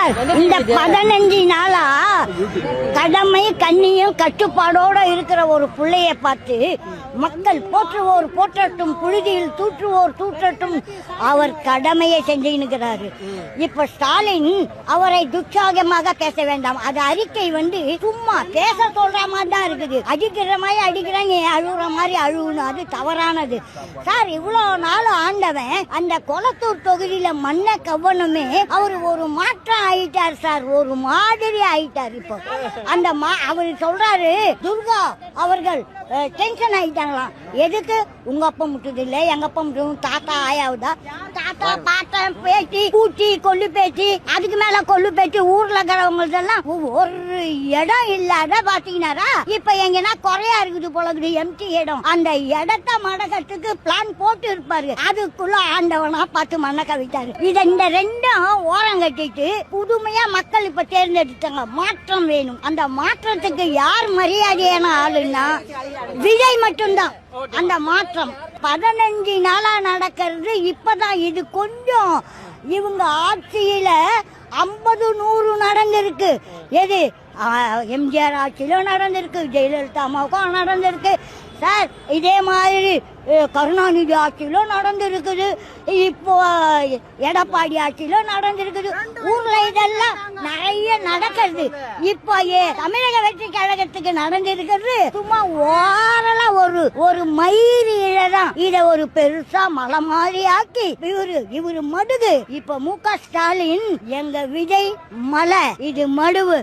Sir இந்த 15 நாளா கடமை கண்ணியும் கட்டுப்பாடோட இருக்கிற ஒரு பிள்ளைய பார்த்து மக்கள் போற்றுவோர் போற்றட்டும், புழுதியில் தூற்றுவோர் தூற்றட்டும், அவர் கடமையை செஞ்சுக்கிறாரு. இப்ப ஸ்டாலின் அவரை துச்சாகமாக பேச வேண்டாம். அது அறிக்கை சும்மா பேச சொல்ற மாதிரி தான் இருக்குது. அடிக்கிற மாதிரி அடிக்கிறாங்க, அழுகுற மாதிரி அழுகணும், அது தவறானது சார். இவ்வளவு நாள் ஆண்டவன் அந்த கொளத்தூர் தொகுதியில மண்ண கவனமே அவர் ஒரு மாற்றம் ஆயிட்டார் சார், ஒரு மாதிரி ஆயிட்டார். இப்போ அந்த அவர் சொல்றாரு துர்கா அவர்கள் டென்ஷன் ஆயிட்டாங்களாம். எதுக்கு? உங்க அப்பா முட்டுது இல்ல, எங்க அப்பா முட்டும், தாத்தா ஆயாவுதா, தாத்தா பாத்தா பேச்சு பூச்சி கொல்லு பேச்சு, அதுக்கு மேல கொல்லு பேச்சு, ஊர்ல இருக்கிறவங்களதெல்லாம் ஒரு இடம் இல்லாத பாத்தீங்கன்னாரா. இப்ப எங்கன்னா குறையா இருக்குது போல இருக்குது, எம்டி இடம். அந்த இடத்த மடக்கத்துக்கு பிளான் போட்டு இருப்பாரு, அதுக்குள்ள ஆண்டவனா பார்த்து மண்ண கவிட்டாரு. இந்த ரெண்டும் ஓரம் கட்டிட்டு புதுமையா மக்கள் இப்ப தேர்ந்தெடுத்தாங்க. மாற்றம் வேணும். அந்த மாற்றத்துக்கு யார் மரியாதையான ஆளுன்னா விஜய் மட்டும்தான். அந்த மாற்றம் 15 நாளா நடக்கிறது இப்பதான். இது கொஞ்சம் இவங்க ஆட்சியில 50-100 நடந்திருக்கு. எது எம்ஜிஆர் ஆட்சியிலும் நடந்திருக்கு, ஜெயலலிதா அம்மாவுக்கும் நடந்திருக்கு சார். இதே மாதிரி கருணாநிதி ஆட்சியிலும் நடந்திருக்குது, இப்போ எடப்பாடி ஆட்சியிலும் நடந்திருக்குது. ஊர்ல இதெல்லாம் நிறைய நடக்கிறது. இப்போ தமிழக வெற்றி கழகத்துக்கு நடந்திருக்கிறது சும்மா ஓரலா ஒரு மயிறு இழதான். இத ஒரு பெருசா மலை மாதிரி ஆக்கி இவரு மடுகு. இப்ப மு.க. ஸ்டாலின் எங்க விஜய் மலை, இது மடுவு.